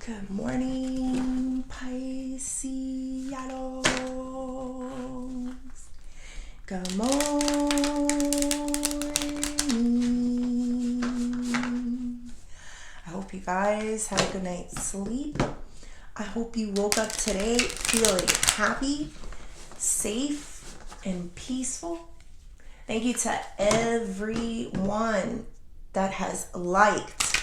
Good morning, Pisces. Good morning. I hope you guys had a good night's sleep. I hope you woke up today feeling happy, safe, and peaceful. Thank you to everyone that has liked,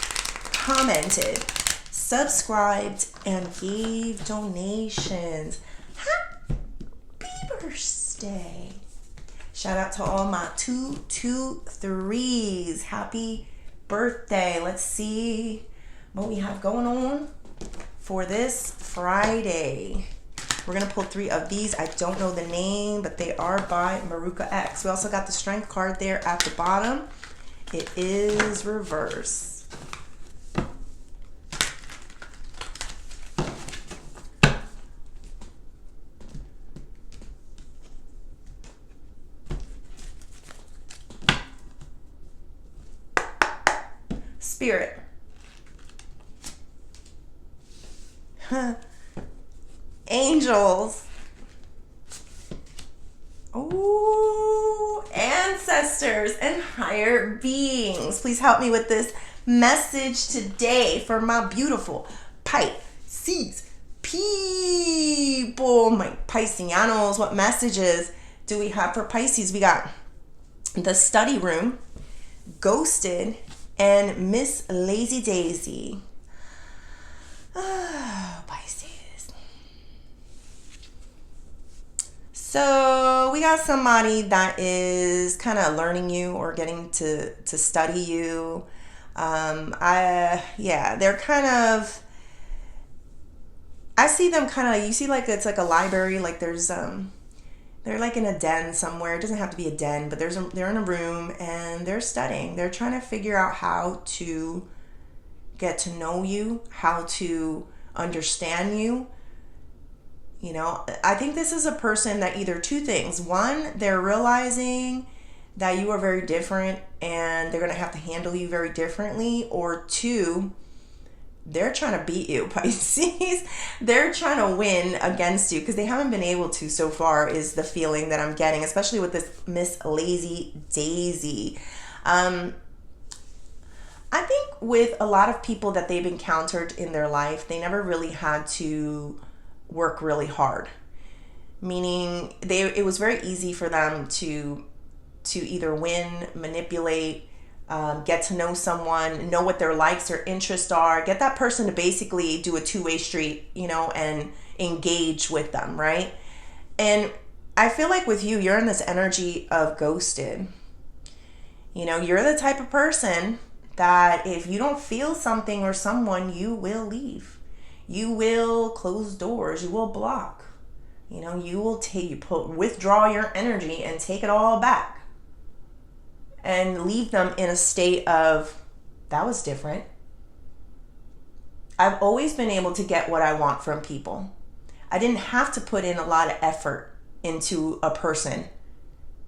commented, subscribed, and gave donations. Happy birthday. Shout out to all my 223s. Happy birthday. Let's see what we have going on for this Friday. We're going to pull 3 of these. I don't know the name, but they are by Maruka X. We also got the strength card there at the bottom. It is reverse. Spirit. Angels. Ooh, ancestors and higher beings. Please help me with this message today for my beautiful Pisces people. My Pisceanos. What messages do we have for Pisces? We got the study room, ghosted, and Miss Lazy Daisy. Oh, Pisces. So we got somebody that is kind of learning you or getting to study you. They're kind of, I see them kind of, you see like it's like a library, like there's they're like in a den somewhere. It doesn't have to be a den, but they're in a room and they're studying. They're trying to figure out how to get to know you, how to understand you. You know, I think this is a person that either 2 things. 1, they're realizing that you are very different and they're going to have to handle you very differently. Or 2, they're trying to beat you, Pisces. They're trying to win against you because they haven't been able to so far, is the feeling that I'm getting, especially with this Miss Lazy Daisy. I think with a lot of people that they've encountered in their life, they never really had to work really hard. Meaning it was very easy for them to either win, manipulate, get to know someone, know what their likes or interests are, get that person to basically do a 2-way street, and engage with them, right? And I feel like with you, you're in this energy of ghosted. You're the type of person that if you don't feel something or someone, you will leave. You will close doors. You will block. You will withdraw your energy and take it all back. And leave them in a state of, that was different. I've always been able to get what I want from people. I didn't have to put in a lot of effort into a person.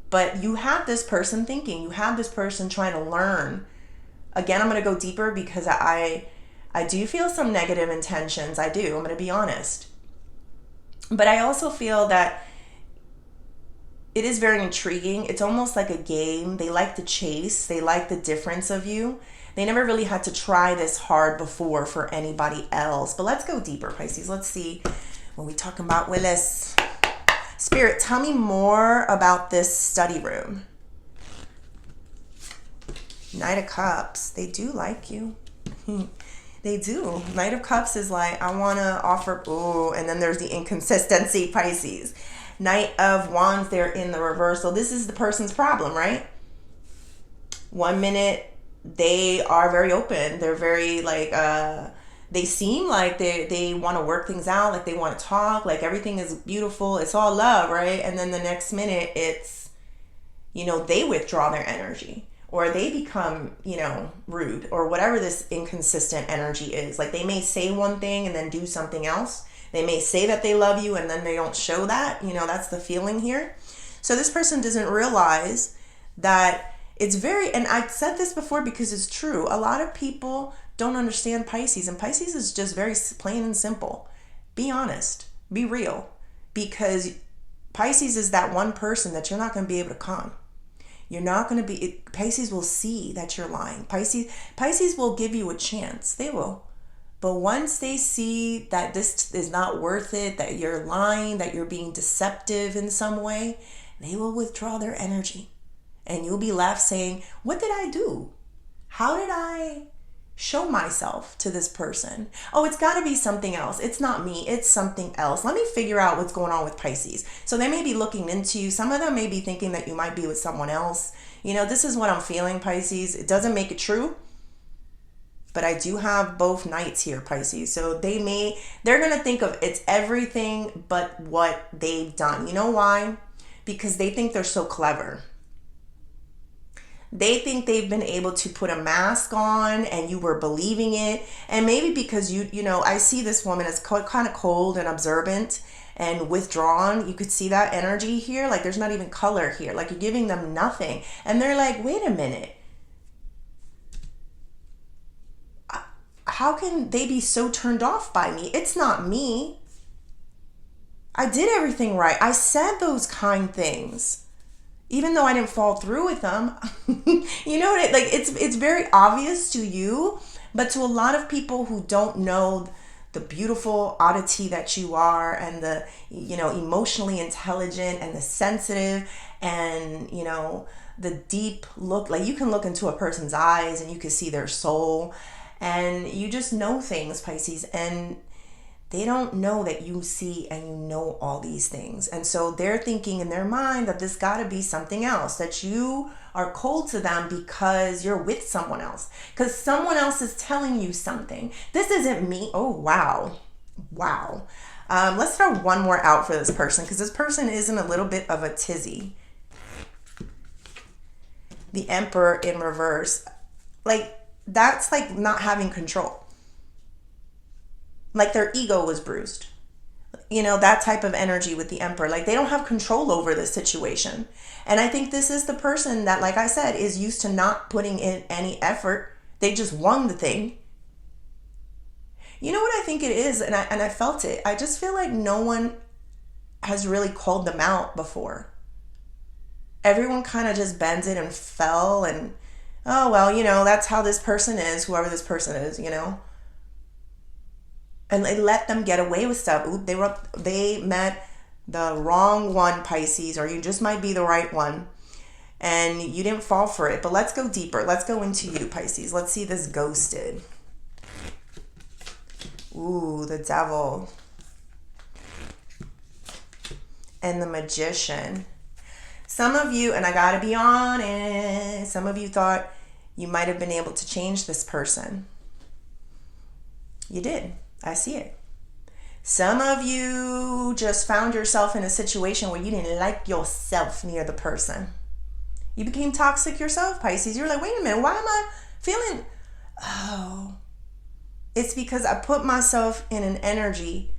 But you have this person thinking. You have this person trying to learn. Again, I'm going to go deeper because I do feel some negative intentions. I do. I'm going to be honest. But I also feel that it is very intriguing. It's almost like a game. They like to chase. They like the difference of you. They never really had to try this hard before for anybody else. But let's go deeper, Pisces. Let's see what we're talking about with this. Spirit, tell me more about this study room. Knight of Cups. They do like you. They do. Knight of Cups is like, I want to offer, and then there's the inconsistency, Pisces. Knight of Wands, they're in the reversal. This is the person's problem, right? 1 minute, they are very open. They're very they seem like they want to work things out, like they want to talk, like everything is beautiful. It's all love, right? And then the next minute, it's, they withdraw their energy. Or they become, rude, or whatever this inconsistent energy is. Like they may say one thing and then do something else. They may say that they love you and then they don't show that. That's the feeling here. So this person doesn't realize that it's very, and I've said this before because it's true. A lot of people don't understand Pisces. And Pisces is just very plain and simple. Be honest. Be real. Because Pisces is that one person that you're not going to be able to con. You're not going to be, Pisces will see that you're lying. Pisces will give you a chance. They will. But once they see that this is not worth it, that you're lying, that you're being deceptive in some way, they will withdraw their energy. And you'll be left saying, what did I do? How did I show myself to this person? Oh, it's got to be something else. It's not me. It's something else. Let me figure out what's going on with Pisces. So they may be looking into you. Some of them may be thinking that you might be with someone else. You know, this is what I'm feeling, Pisces. It doesn't make it true. But I do have both knights here, Pisces. So they're going to think of it's everything but what they've done. You know why? Because they think they're so clever. They think they've been able to put a mask on and you were believing it. And maybe because you know, I see this woman as kind of cold and observant and withdrawn. You could see that energy here. Like there's not even color here. Like you're giving them nothing. And they're like, wait a minute. How can they be so turned off by me? It's not me. I did everything right. I said those kind things. Even though I didn't fall through with them. You know what? Like it's very obvious to you, but to a lot of people who don't know the beautiful oddity that you are, and the, you know, emotionally intelligent and the sensitive, and, you know, the deep look, like you can look into a person's eyes and you can see their soul, and you just know things, Pisces, and they don't know that you see and you know all these things. And so they're thinking in their mind that this got to be something else, that you are cold to them because you're with someone else, because someone else is telling you something. This isn't me. Oh, wow. Wow. Let's throw one more out for this person, because this person is in a little bit of a tizzy. The Emperor in reverse. Like, that's like not having control. Like their ego was bruised. You know, that type of energy with the Emperor. Like they don't have control over this situation. And I think this is the person that, like I said, is used to not putting in any effort. They just won the thing. You know what I think it is? And I felt it. I just feel like no one has really called them out before. Everyone kind of just bends it and fell, and, oh, well, you know, that's how this person is, whoever this person is, you know. And they let them get away with stuff. Ooh, they met the wrong one, Pisces, or you just might be the right one, and you didn't fall for it. But let's go deeper. Let's go into you, Pisces. Let's see this ghosted. Ooh, the Devil. And the Magician. Some of you, and I gotta be honest, some of you thought you might have been able to change this person. You did. I see it. Some of you just found yourself in a situation where you didn't like yourself near the person. You became toxic yourself, Pisces. You're like, wait a minute, why am I feeling... Oh, it's because I put myself in an energy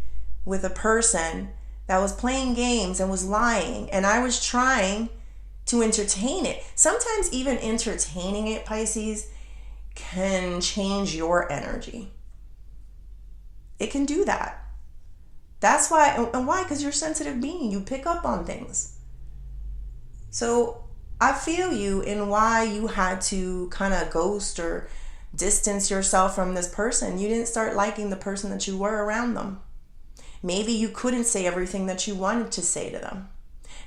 with a person that was playing games and was lying, and I was trying to entertain it. Sometimes even entertaining it, Pisces, can change your energy. It can do that. That's why, and why? Because you're a sensitive being. You pick up on things. So I feel you in why you had to kind of ghost or distance yourself from this person. You didn't start liking the person that you were around them. Maybe you couldn't say everything that you wanted to say to them.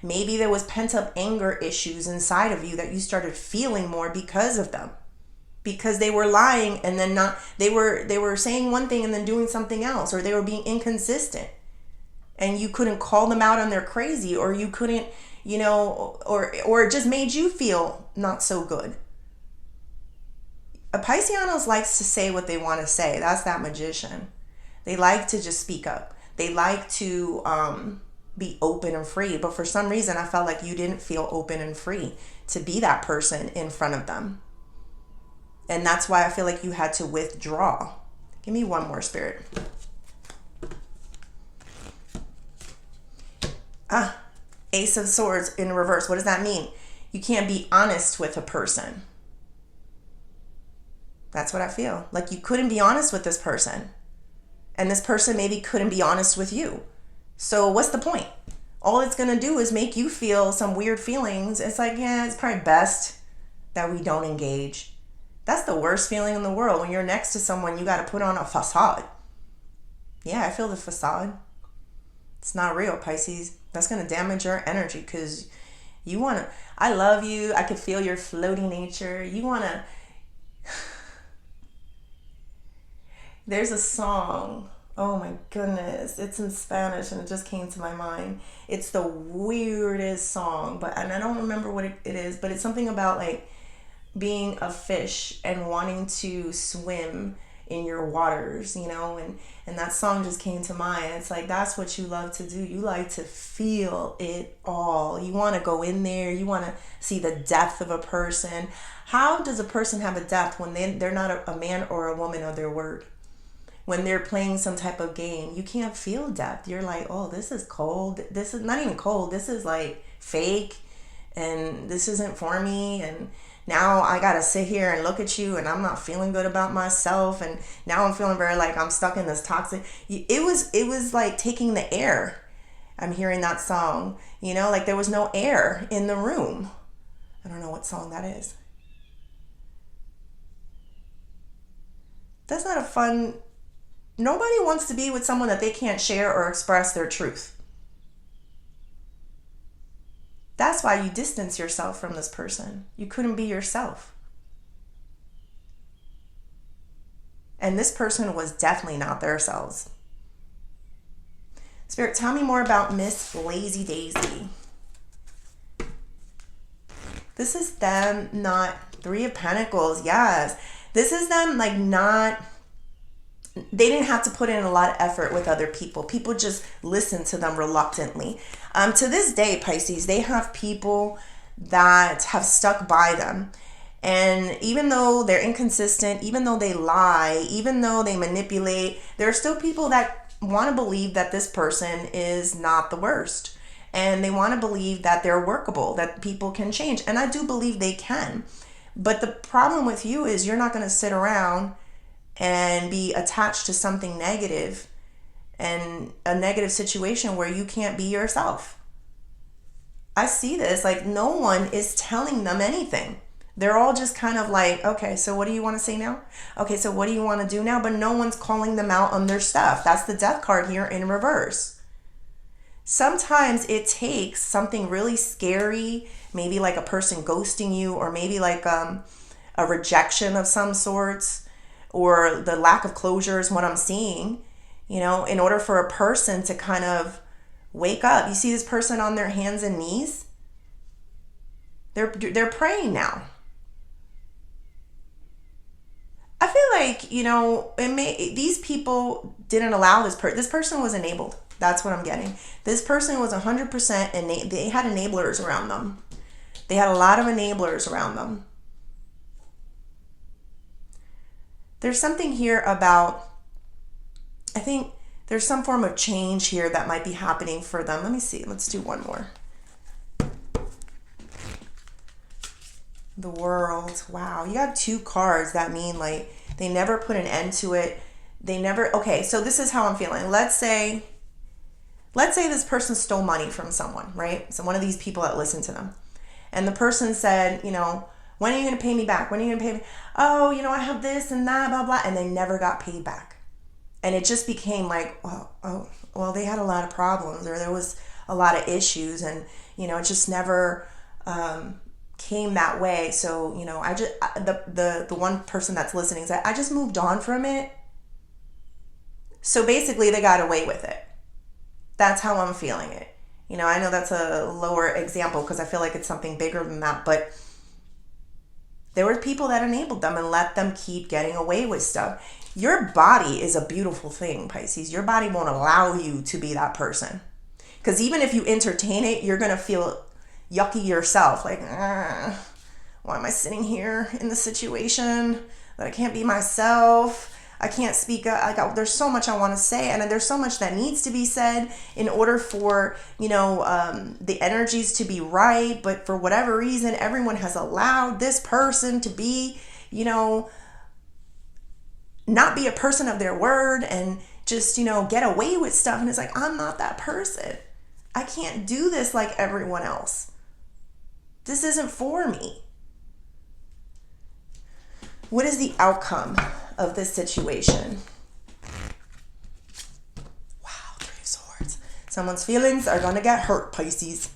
Maybe there was pent-up anger issues inside of you that you started feeling more because of them. Because they were lying, and then they were saying one thing and then doing something else, or they were being inconsistent, and you couldn't call them out on their crazy, or you couldn't, you know, or it just made you feel not so good. A Pisceanos likes to say what they want to say. That's that Magician. They like to just speak up. They like to be open and free, but for some reason I felt like you didn't feel open and free to be that person in front of them. And that's why I feel like you had to withdraw. Give me one more, Spirit. Ace of Swords in reverse. What does that mean? You can't be honest with a person. That's what I feel. Like you couldn't be honest with this person. And this person maybe couldn't be honest with you. So what's the point? All it's going to do is make you feel some weird feelings. It's like, yeah, it's probably best that we don't engage. That's the worst feeling in the world. When you're next to someone, you got to put on a facade. Yeah, I feel the facade. It's not real, Pisces. That's going to damage your energy because you want to, I love you. I could feel your floaty nature. You want to, there's a song. Oh my goodness. It's in Spanish and it just came to my mind. It's the weirdest song, and I don't remember what it is, but it's something about like being a fish and wanting to swim in your waters, and that song just came to mind. It's like, that's what you love to do. You like to feel it all. You want to go in there. You want to see the depth of a person. How does a person have a depth when they're not a man or a woman of their word? When they're playing some type of game, you can't feel depth. You're like, oh, this is cold. This is not even cold. This is like fake, and this isn't for me. And now I gotta sit here and look at you, and I'm not feeling good about myself. And now I'm feeling very like I'm stuck in this toxic. It was like taking the air. I'm hearing that song, like there was no air in the room. I don't know what song that is. That's not a fun. Nobody wants to be with someone that they can't share or express their truth. That's why you distance yourself from this person. You couldn't be yourself. And this person was definitely not themselves. Spirit, tell me more about Miss Lazy Daisy. This is them not Three of Pentacles. Yes. This is them like not. They didn't have to put in a lot of effort with other people. People just listen to them reluctantly. To this day, Pisces, they have people that have stuck by them. And even though they're inconsistent, even though they lie, even though they manipulate, there are still people that want to believe that this person is not the worst. And they want to believe that they're workable, that people can change. And I do believe they can. But the problem with you is you're not going to sit around and be attached to something negative and a negative situation where you can't be yourself. I see this, like no one is telling them anything. They're all just kind of like, okay, so what do you want to say now? Okay, so what do you want to do now? But no one's calling them out on their stuff. That's the death card here in reverse. Sometimes it takes something really scary, maybe like a person ghosting you, or maybe like a rejection of some sorts, or the lack of closure is what I'm seeing, in order for a person to kind of wake up. You see this person on their hands and knees? They're praying now. I feel like, these people didn't allow this person was enabled. That's what I'm getting. This person was 100% and they had enablers around them. They had a lot of enablers around them. There's something here about, I think there's some form of change here that might be happening for them. Let me see. Let's do one more. The World. Wow. You got two cards that mean like they never put an end to it. Okay, so this is how I'm feeling. Let's say this person stole money from someone, right? So one of these people that listen to them. And the person said, when are you going to pay me back? When are you going to pay me? Oh, I have this and that, blah, blah. And they never got paid back. And it just became like, well, they had a lot of problems, or there was a lot of issues, and, it just never came that way. So, the one person that's listening said, I just moved on from it. So basically they got away with it. That's how I'm feeling it. I know that's a lower example because I feel like it's something bigger than that, but there were people that enabled them and let them keep getting away with stuff. Your body is a beautiful thing, Pisces. Your body won't allow you to be that person. Because even if you entertain it, you're going to feel yucky yourself. Like, why am I sitting here in the situation that I can't be myself? I can't speak up. There's so much I want to say, and there's so much that needs to be said in order for, the energies to be right. But for whatever reason, everyone has allowed this person to be, not be a person of their word and just, get away with stuff. And it's like, I'm not that person. I can't do this like everyone else. This isn't for me. What is the outcome of this situation? Wow, Three of Swords. Someone's feelings are going to get hurt, Pisces.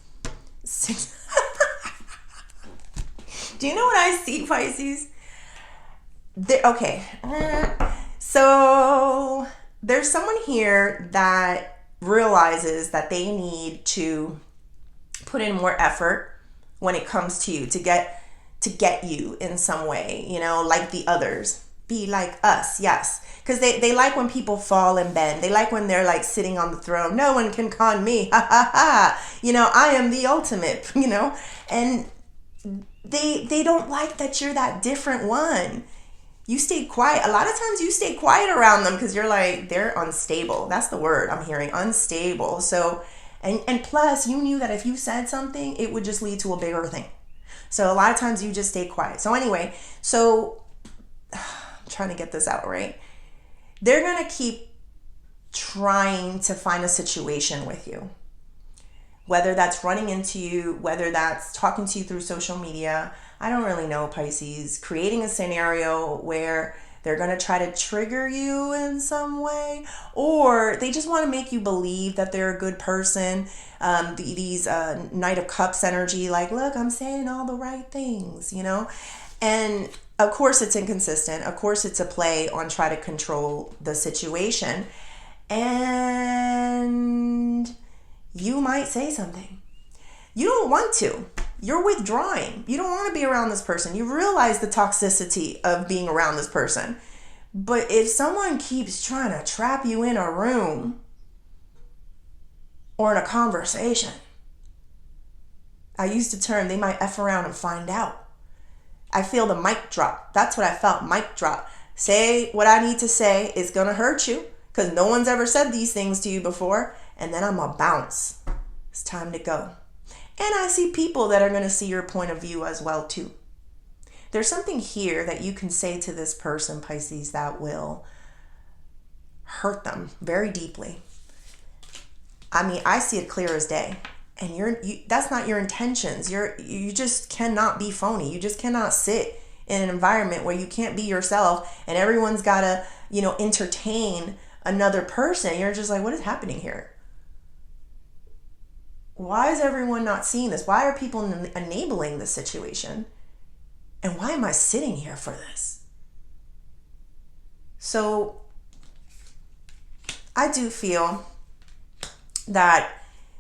Do you know what I see, Pisces? Okay. So there's someone here that realizes that they need to put in more effort when it comes to you to get you in some way, like the others. Be like us, yes. Because they like when people fall and bend. They like when they're like sitting on the throne. No one can con me. Ha ha ha. I am the ultimate, And they don't like that you're that different one. You stay quiet. A lot of times you stay quiet around them because you're like, they're unstable. That's the word I'm hearing, unstable. So, and plus you knew that if you said something, it would just lead to a bigger thing. So a lot of times you just stay quiet. So anyway, I'm trying to get this out, right? They're going to keep trying to find a situation with you. Whether that's running into you, whether that's talking to you through social media, I don't really know, Pisces. Creating a scenario where they're going to try to trigger you in some way, or they just want to make you believe that they're a good person. These Knight of Cups energy, like, look, I'm saying all the right things, And of course it's inconsistent. Of course it's a play on try to control the situation. And you might say something. You don't want to. You're withdrawing. You don't want to be around this person. You realize the toxicity of being around this person. But if someone keeps trying to trap you in a room or in a conversation, I used the term, they might F around and find out. I feel the mic drop. That's what I felt, mic drop. Say what I need to say. It's going to hurt you because no one's ever said these things to you before. And then I'm going to bounce. It's time to go. And I see people that are going to see your point of view as well too. There's something here that you can say to this person, Pisces, that will hurt them very deeply. I mean, I see it clear as day. And that's not your intentions. You just cannot be phony. You just cannot sit in an environment where you can't be yourself and everyone's got to, entertain another person. You're just like, what is happening here? Why is everyone not seeing this? Why are people enabling this situation? And why am I sitting here for this? So I do feel that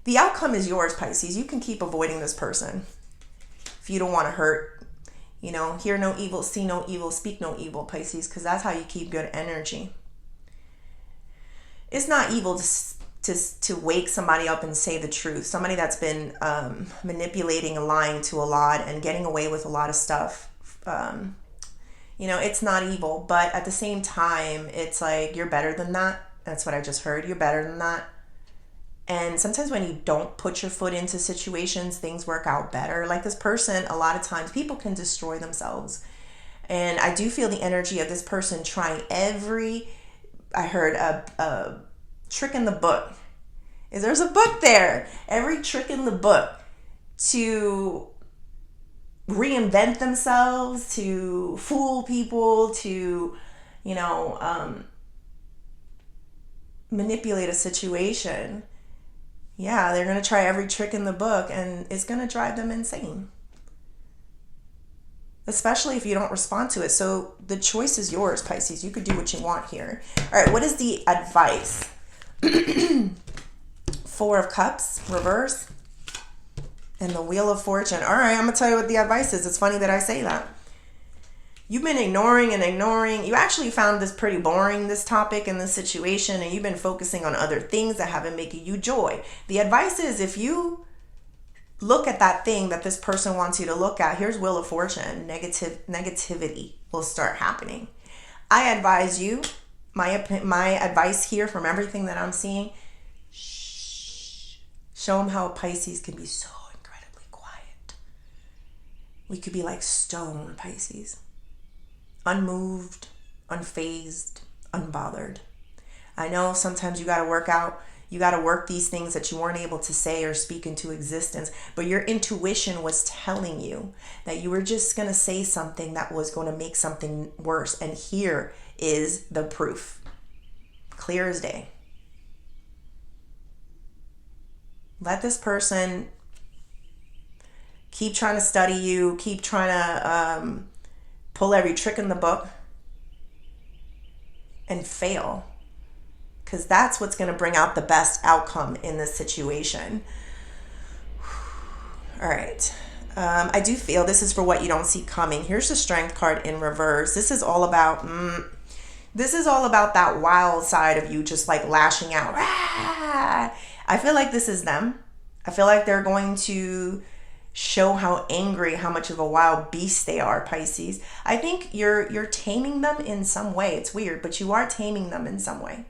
the outcome is yours, Pisces. You can keep avoiding this person if you don't want to hurt. Hear no evil, see no evil, speak no evil, Pisces, because that's how you keep good energy. It's not evil to wake somebody up and say the truth. Somebody that's been manipulating and lying to a lot and getting away with a lot of stuff. It's not evil, but at the same time, it's like, you're better than that. That's what I just heard. You're better than that. And sometimes when you don't put your foot into situations, things work out better. Like this person, a lot of times people can destroy themselves. And I do feel the energy of this person trying I heard a trick in the book. There's a book there. Every trick in the book to reinvent themselves, to fool people, to, manipulate a situation. Yeah, they're going to try every trick in the book and it's going to drive them insane. Especially if you don't respond to it. So the choice is yours, Pisces. You could do what you want here. All right, what is the advice? Four of Cups, reverse. And the Wheel of Fortune. All right, I'm going to tell you what the advice is. It's funny that I say that. You've been ignoring and ignoring. You actually found this pretty boring, this topic and this situation, and you've been focusing on other things that haven't making you joy. The advice is, if you look at that thing that this person wants you to look at, here's Wheel of Fortune, negativity will start happening. I advise you, my advice here from everything that I'm seeing, show them how Pisces can be so incredibly quiet. We could be like stone, Pisces. Unmoved, unfazed, unbothered. I know sometimes you got to work out, you got to work these things that you weren't able to say or speak into existence, but your intuition was telling you that you were just going to say something that was going to make something worse. And here is the proof. Clear as day. Let this person keep trying to study you, keep trying to pull every trick in the book and fail. Because that's what's going to bring out the best outcome in this situation. All right. I do feel this is for what you don't see coming. Here's the Strength card in reverse. This is all about that wild side of you just like lashing out. Ah! I feel like this is them. I feel like they're going to show how angry, how much of a wild beast they are, Pisces. I think you're taming them in some way. It's weird, but you are taming them in some way.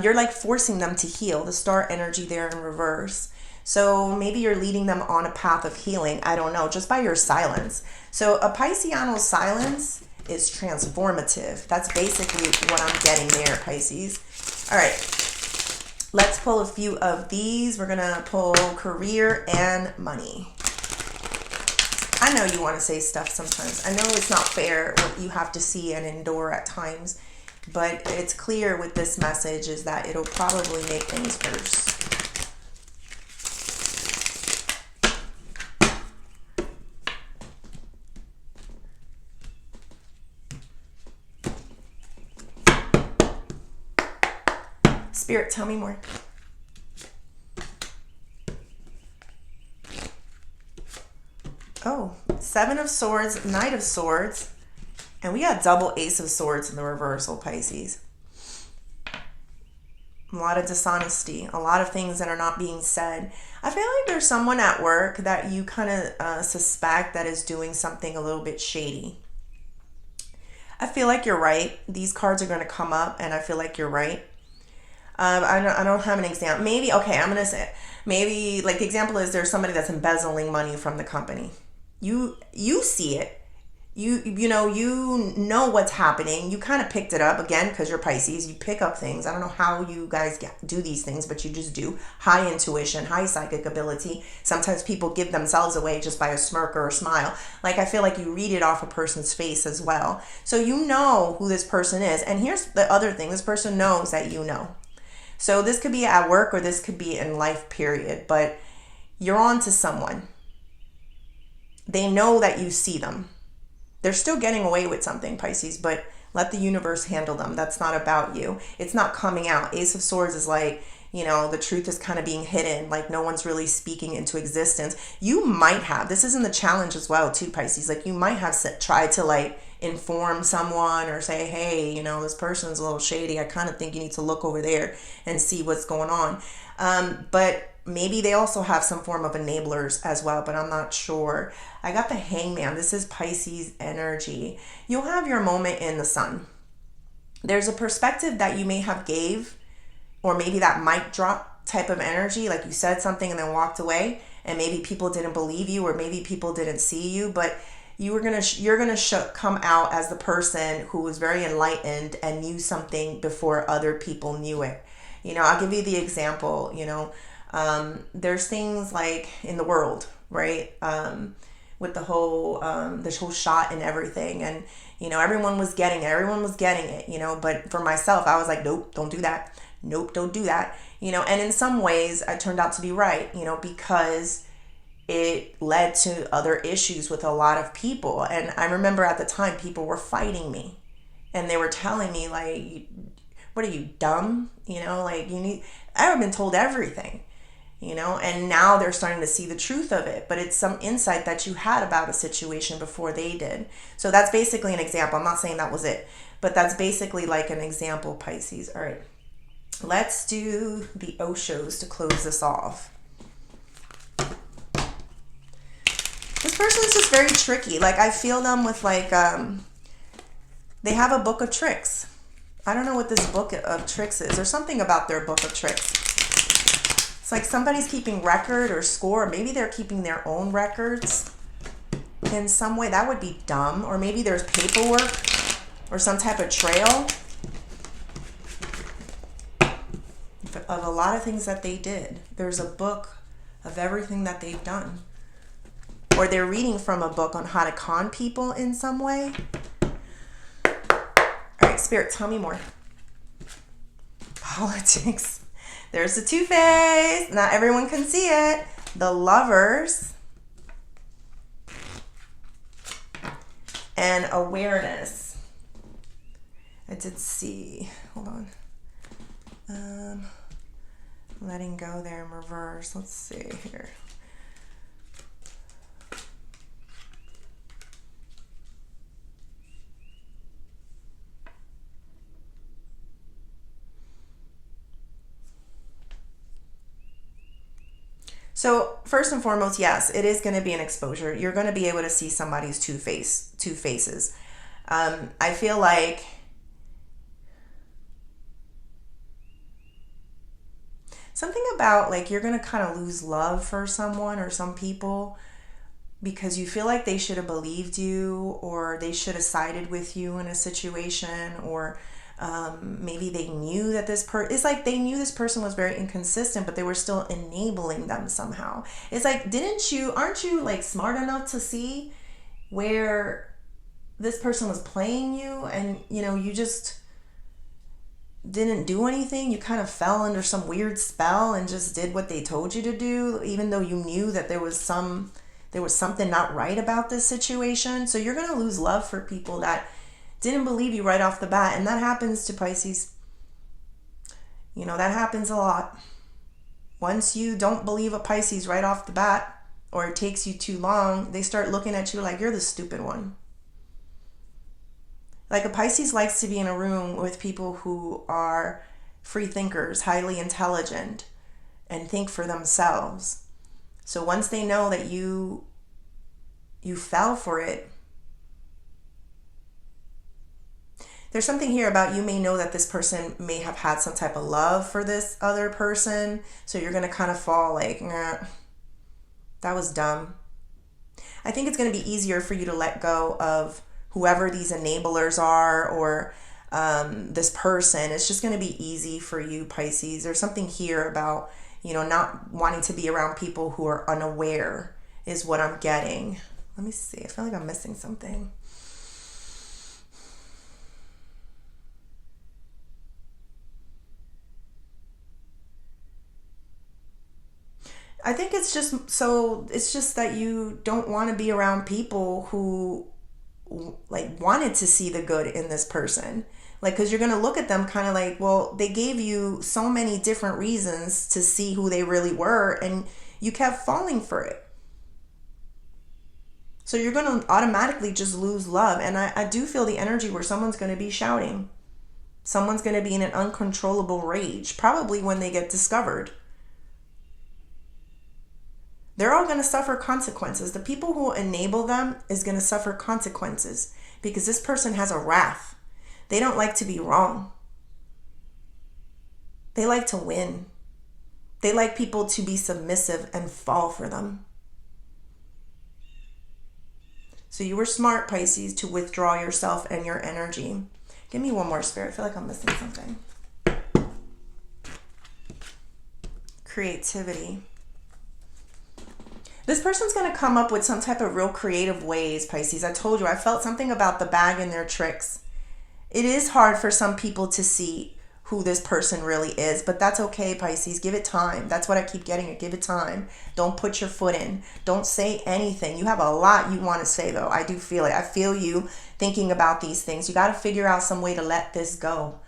You're like forcing them to heal. The star energy there in reverse. So maybe you're leading them on a path of healing. I don't know, just by your silence. So a Pisceano's silence is transformative. That's basically what I'm getting there, Pisces. All right, let's pull a few of these. We're going to pull career and money. I know you want to say stuff sometimes. I know it's not fair what you have to see and endure at times. But it's clear with this message is that it'll probably make things worse. Spirit, tell me more. Oh, Seven of Swords, Knight of Swords. And we got double Ace of Swords in the reversal, Pisces. A lot of dishonesty, a lot of things that are not being said. I feel like there's someone at work that you kind of suspect that is doing something a little bit shady. I feel like you're right. These cards are going to come up, and I feel like you're right. I don't have an example. Maybe, okay, I'm going to say, maybe, like, the example is there's somebody that's embezzling money from the company. You see it. You know what's happening. You kind of picked it up again because you're Pisces. You pick up things. I don't know how you guys do these things, but you just do. High intuition, high psychic ability. Sometimes people give themselves away just by a smirk or a smile. Like, I feel like you read it off a person's face as well. So you know who this person is. And here's the other thing. This person knows that you know. So this could be at work or this could be in life, period. But you're on to someone. They know that you see them. They're still getting away with something, Pisces, but let the universe handle them. That's not about you. It's not coming out. Ace of Swords is like, the truth is kind of being hidden. Like, no one's really speaking into existence. You might have, this is in the challenge as well too, Pisces. Like, you might have tried to like inform someone or say, hey, this person's a little shady. I kind of think you need to look over there and see what's going on. But maybe they also have some form of enablers as well, but I'm not sure. I got the Hangman. This is Pisces energy. You'll have your moment in the sun. There's a perspective that you may have gave, or maybe that mic drop type of energy, like you said something and then walked away, and maybe people didn't believe you, or maybe people didn't see you, but you're gonna come out as the person who was very enlightened and knew something before other people knew it. I'll give you the example. There's things like in the world, right? With the whole this whole shot and everything, and everyone was getting it, but for myself, I was like, nope, don't do that. Nope, don't do that. And in some ways I turned out to be right, because it led to other issues with a lot of people. And I remember at the time people were fighting me and they were telling me like, what are you, dumb? I have been told everything. And now they're starting to see the truth of it, but it's some insight that you had about a situation before they did. So that's basically an example. I'm not saying that was it, but that's basically like an example, Pisces. All right, let's do the Oshos to close this off. This person is just very tricky. Like, I feel them with like, they have a book of tricks. I don't know what this book of tricks is. There's something about their book of tricks. It's like somebody's keeping record or score. Or maybe they're keeping their own records in some way. That would be dumb. Or maybe there's paperwork or some type of trail of a lot of things that they did. There's a book of everything that they've done. Or they're reading from a book on how to con people in some way. All right, Spirit, tell me more. Politics. There's the Two-Face. Not everyone can see it. The Lovers. And awareness. I did see. Hold on. Letting go there in reverse. Let's see here. So first and foremost, yes, it is going to be an exposure. You're going to be able to see somebody's two faces. I feel like something about like you're going to kind of lose love for someone or some people because you feel like they should have believed you, or they should have sided with you in a situation, or maybe they knew that it's like they knew this person was very inconsistent, but they were still enabling them somehow. It's like, aren't you like smart enough to see where this person was playing you, and you just didn't do anything? You kind of fell under some weird spell and just did what they told you to do, even though you knew that there was something not right about this situation. So you're going to lose love for people that didn't believe you right off the bat. And that happens to Pisces. That happens a lot. Once you don't believe a Pisces right off the bat, or it takes you too long, they start looking at you like you're the stupid one. Like a Pisces likes to be in a room with people who are free thinkers, highly intelligent, and think for themselves. So once they know that you fell for it, there's something here about, you may know that this person may have had some type of love for this other person. So you're going to kind of fall like, nah, that was dumb. I think it's going to be easier for you to let go of whoever these enablers are, or this person. It's just going to be easy for you, Pisces. There's something here about, not wanting to be around people who are unaware is what I'm getting. Let me see. I feel like I'm missing something. I think it's just that you don't want to be around people who like wanted to see the good in this person. Like, because you're going to look at them kind of like, well, they gave you so many different reasons to see who they really were, and you kept falling for it. So you're going to automatically just lose love. And I do feel the energy where someone's going to be shouting. Someone's going to be in an uncontrollable rage, probably when they get discovered. They're all going to suffer consequences. The people who enable them is going to suffer consequences, because this person has a wrath. They don't like to be wrong. They like to win. They like people to be submissive and fall for them. So you were smart, Pisces, to withdraw yourself and your energy. Give me one more, Spirit. I feel like I'm missing something. Creativity. This person's going to come up with some type of real creative ways, Pisces. I told you, I felt something about the bag and their tricks. It is hard for some people to see who this person really is, but that's okay, Pisces. Give it time. That's what I keep getting. Give it time. Don't put your foot in. Don't say anything. You have a lot you want to say, though. I do feel it. I feel you thinking about these things. You got to figure out some way to let this go.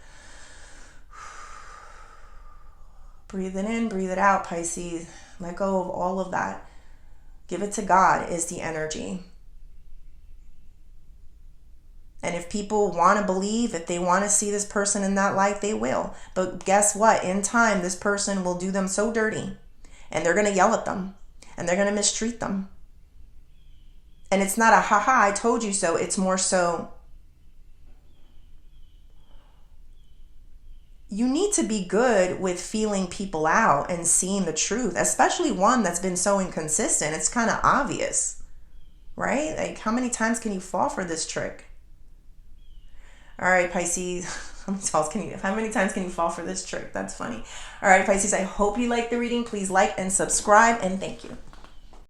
Breathe it in, breathe it out, Pisces. Let go of all of that. Give it to God is the energy. And if people want to believe, if they want to see this person in that light, they will. But guess what? In time, this person will do them so dirty. And they're going to yell at them. And they're going to mistreat them. And it's not a haha, I told you so. It's more so, you need to be good with feeling people out and seeing the truth, especially one that's been so inconsistent. It's kind of obvious, right? Like, how many times can you fall for this trick? All right, Pisces. How many times can you fall for this trick? That's funny. All right, Pisces, I hope you like the reading. Please like and subscribe, and thank you.